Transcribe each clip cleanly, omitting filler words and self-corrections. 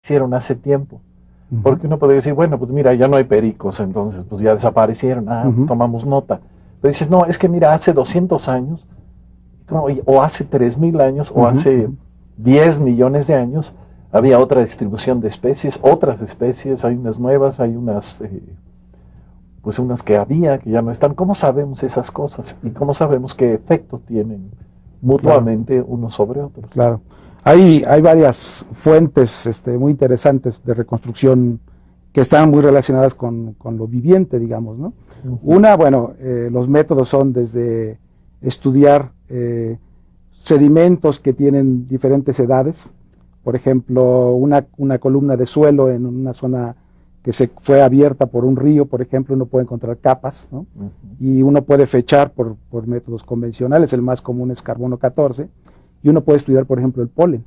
hicieron hace tiempo. Porque uno podría decir, bueno, pues mira, ya no hay pericos, entonces pues ya desaparecieron, tomamos nota. Pero dices, no, es que mira, hace 200 años, no, o hace 3000 años, o hace 10 millones de años, había otra distribución de especies, otras especies, hay unas nuevas, hay unas, pues unas que había, que ya no están. ¿Cómo sabemos esas cosas? ¿Y cómo sabemos qué efecto tienen mutuamente unos sobre otros? Claro. Hay varias fuentes muy interesantes de reconstrucción que están muy relacionadas con lo viviente, digamos, ¿no? Una, bueno, los métodos son desde estudiar sedimentos que tienen diferentes edades. Por ejemplo, una columna de suelo en una zona que se fue abierta por un río, por ejemplo, uno puede encontrar capas, ¿no? Y uno puede fechar por métodos convencionales, el más común es carbono 14, y uno puede estudiar, por ejemplo, el polen.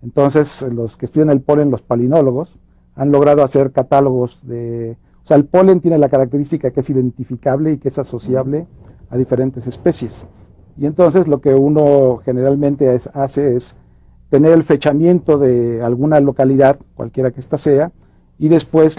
Entonces, los que estudian el polen, los palinólogos, han logrado hacer catálogos de... O sea, el polen tiene la característica que es identificable y que es asociable a diferentes especies. Y entonces lo que uno generalmente hace es tener el fechamiento de alguna localidad, cualquiera que ésta sea, y después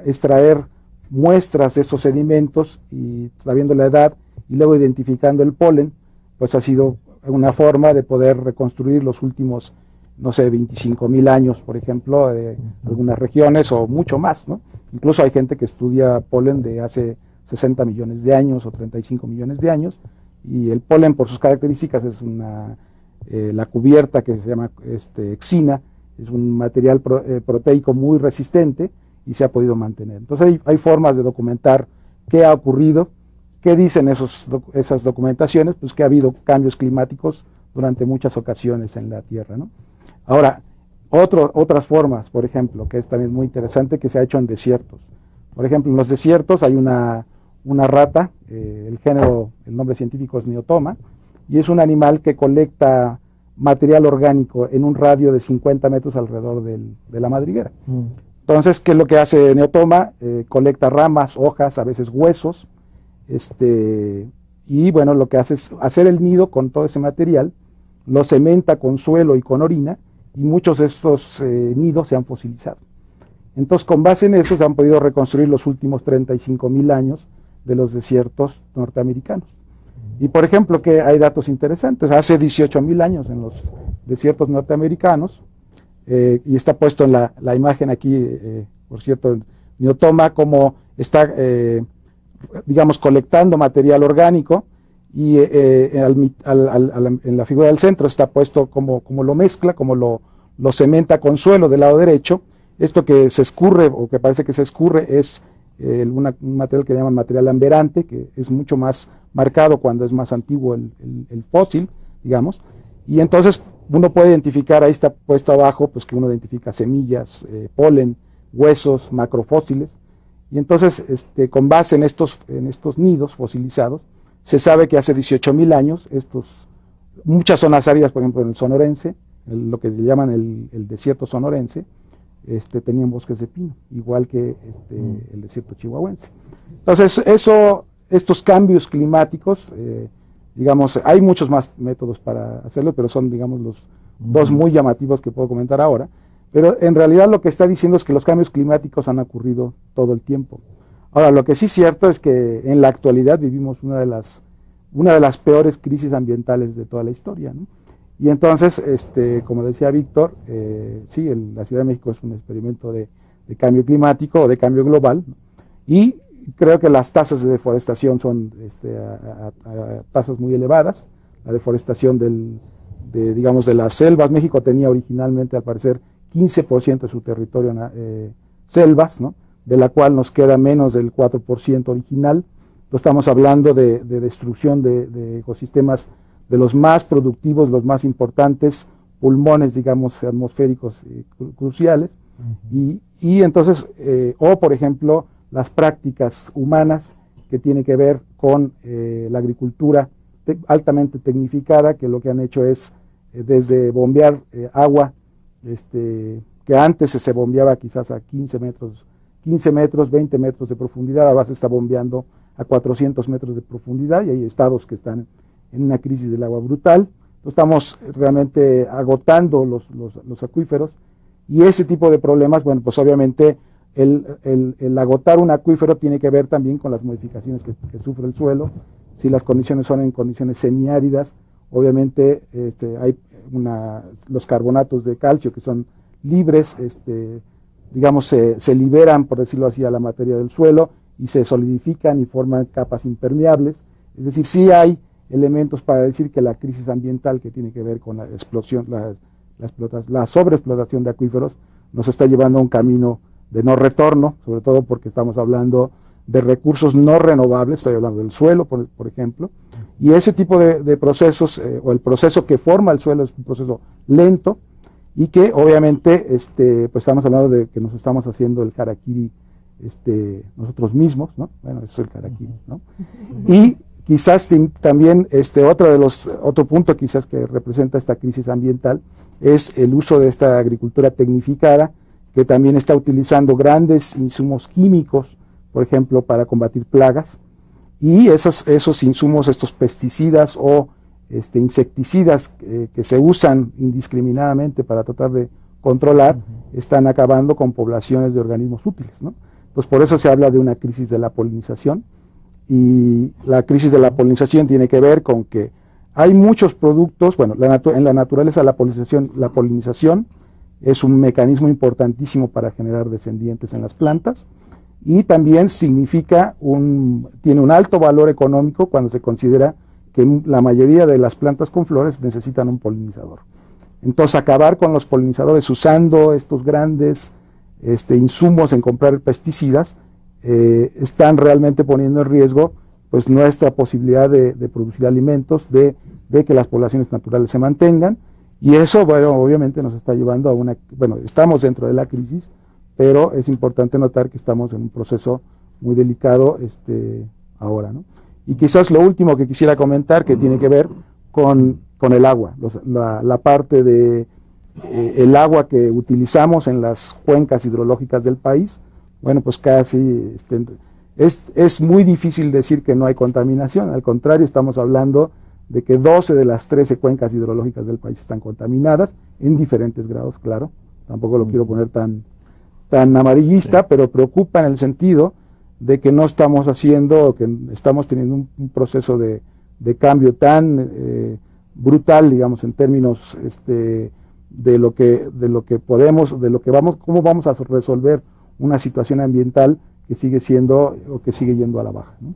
extraer muestras de estos sedimentos y sabiendo la edad y luego identificando el polen, pues ha sido una forma de poder reconstruir los últimos, no sé, 25,000 años, por ejemplo, de algunas regiones o mucho más, ¿no? Incluso hay gente que estudia polen de hace 60 millones de años o 35 millones de años, y el polen por sus características es la cubierta que se llama exina, es un material proteico muy resistente y se ha podido mantener. Entonces hay formas de documentar qué ha ocurrido, qué dicen esas documentaciones, pues que ha habido cambios climáticos durante muchas ocasiones en la Tierra, ¿no? Ahora, otras formas, por ejemplo, que es también muy interesante, que se ha hecho en desiertos. Por ejemplo, en los desiertos hay una rata, el nombre científico es Neotoma, y es un animal que colecta material orgánico en un radio de 50 metros alrededor de la madriguera. Entonces, ¿qué es lo que hace Neotoma? Colecta ramas, hojas, a veces huesos, y bueno, lo que hace es hacer el nido con todo ese material, lo cementa con suelo y con orina, y muchos de estos nidos se han fosilizado. Entonces, con base en eso se han podido reconstruir los últimos 35,000 años de los desiertos norteamericanos. Y por ejemplo, que hay datos interesantes, hace 18,000 años en los desiertos norteamericanos, y está puesto en la imagen aquí, por cierto, Neotoma, como está, digamos, colectando material orgánico, y en la figura del centro está puesto como lo mezcla, como lo cementa con suelo del lado derecho. Esto que se escurre, o que parece que se escurre, es un material que llaman material amberante, que es mucho más marcado cuando es más antiguo el fósil, digamos, y entonces uno puede identificar, ahí está puesto abajo, pues que uno identifica semillas, polen, huesos, macrofósiles, y entonces con base en estos nidos fosilizados, se sabe que hace 18,000 años, muchas zonas áridas, por ejemplo en el sonorense, lo que le llaman el desierto sonorense, tenían bosques de pino, igual que el desierto chihuahuense. Entonces, estos cambios climáticos, digamos, hay muchos más métodos para hacerlo, pero son, digamos, los dos muy llamativos que puedo comentar ahora, pero en realidad lo que está diciendo es que los cambios climáticos han ocurrido todo el tiempo. Ahora, lo que sí es cierto es que en la actualidad vivimos una de las peores crisis ambientales de toda la historia, ¿no? Y entonces, como decía Víctor, sí, la Ciudad de México es un experimento de cambio climático o de cambio global, ¿no? Y creo que las tasas de deforestación son a tasas muy elevadas. La deforestación digamos, de las selvas. México tenía originalmente, al parecer, 15% de su territorio selvas, ¿no? De la cual nos queda menos del 4% original. Estamos hablando de destrucción de ecosistemas de los más productivos, los más importantes, pulmones, digamos, atmosféricos cruciales, y entonces, o por ejemplo, las prácticas humanas que tienen que ver con la agricultura altamente tecnificada, que lo que han hecho es, desde bombear agua, que antes se bombeaba quizás a 15 metros, 20 metros de profundidad, ahora se está bombeando a 400 metros de profundidad, y hay estados que están en una crisis del agua brutal. Estamos realmente agotando los acuíferos, Y ese tipo de problemas, bueno, pues obviamente el agotar un acuífero tiene que ver también con las modificaciones que sufre el suelo. Si las condiciones son en condiciones semiáridas, obviamente hay los carbonatos de calcio que son libres, digamos, se liberan, por decirlo así, a la materia del suelo y se solidifican y forman capas impermeables. Es decir, sí hay elementos para decir que la crisis ambiental que tiene que ver con la explosión, la sobreexplotación de acuíferos nos está llevando a un camino de no retorno, sobre todo porque estamos hablando de recursos no renovables, estoy hablando del suelo, por ejemplo, y ese tipo de procesos, o el proceso que forma el suelo es un proceso lento, y que obviamente pues estamos hablando de que nos estamos haciendo el harakiri nosotros mismos, ¿no? Bueno, eso es el harakiri, ¿no? Y quizás también otro punto quizás que representa esta crisis ambiental es el uso de esta agricultura tecnificada, que también está utilizando grandes insumos químicos, por ejemplo, para combatir plagas, y esos insumos, estos pesticidas o insecticidas que se usan indiscriminadamente para tratar de controlar, están acabando con poblaciones de organismos útiles, ¿no? Entonces, por eso se habla de una crisis de la polinización, y la crisis de la polinización tiene que ver con que hay muchos productos, bueno, en la naturaleza la polinización es un mecanismo importantísimo para generar descendientes en las plantas, y también tiene un alto valor económico cuando se considera que la mayoría de las plantas con flores necesitan un polinizador. Entonces, acabar con los polinizadores usando estos grandes insumos en comprar pesticidas están realmente poniendo en riesgo pues nuestra posibilidad de producir alimentos, de que las poblaciones naturales se mantengan, y eso, bueno, obviamente nos está llevando a estamos dentro de la crisis, pero es importante notar que estamos en un proceso muy delicado ahora, ¿no? Y quizás lo último que quisiera comentar, que tiene que ver con el agua, la parte de el agua que utilizamos en las cuencas hidrológicas del país. Bueno, pues casi es muy difícil decir que no hay contaminación, al contrario, estamos hablando de que 12 de las 13 cuencas hidrológicas del país están contaminadas, en diferentes grados, claro, tampoco lo quiero poner tan amarillista, sí, pero preocupa en el sentido de que no estamos que estamos teniendo un proceso de cambio tan brutal, digamos, en términos cómo vamos a resolver una situación ambiental que sigue siendo o que sigue yendo a la baja, ¿no?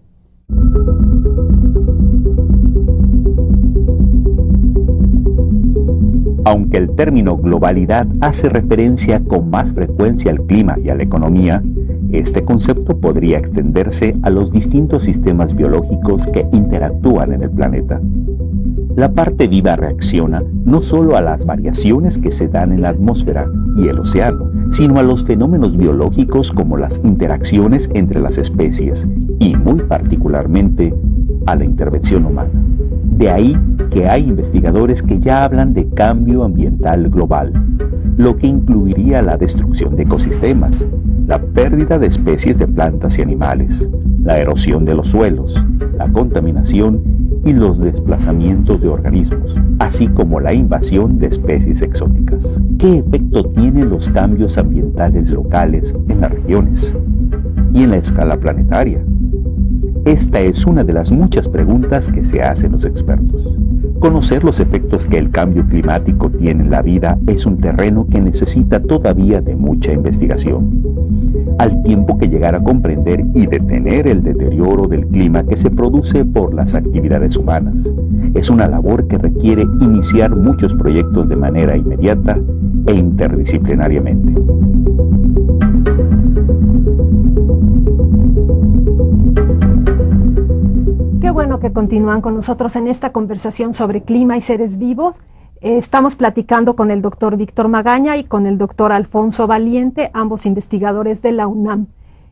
Aunque el término globalidad hace referencia con más frecuencia al clima y a la economía, este concepto podría extenderse a los distintos sistemas biológicos que interactúan en el planeta. La parte viva reacciona no solo a las variaciones que se dan en la atmósfera y el océano, sino a los fenómenos biológicos como las interacciones entre las especies y, muy particularmente, a la intervención humana. De ahí que hay investigadores que ya hablan de cambio ambiental global, lo que incluiría la destrucción de ecosistemas, la pérdida de especies de plantas y animales, la erosión de los suelos, la contaminación y los desplazamientos de organismos, así como la invasión de especies exóticas. ¿Qué efecto tienen los cambios ambientales locales en las regiones y en la escala planetaria? Esta es una de las muchas preguntas que se hacen los expertos. Conocer los efectos que el cambio climático tiene en la vida es un terreno que necesita todavía de mucha investigación, al tiempo que llegar a comprender y detener el deterioro del clima que se produce por las actividades humanas. Es una labor que requiere iniciar muchos proyectos de manera inmediata e interdisciplinariamente. Qué bueno que continúan con nosotros en esta conversación sobre clima y seres vivos. Estamos platicando con el doctor Víctor Magaña y con el doctor Alfonso Valiente, ambos investigadores de la UNAM.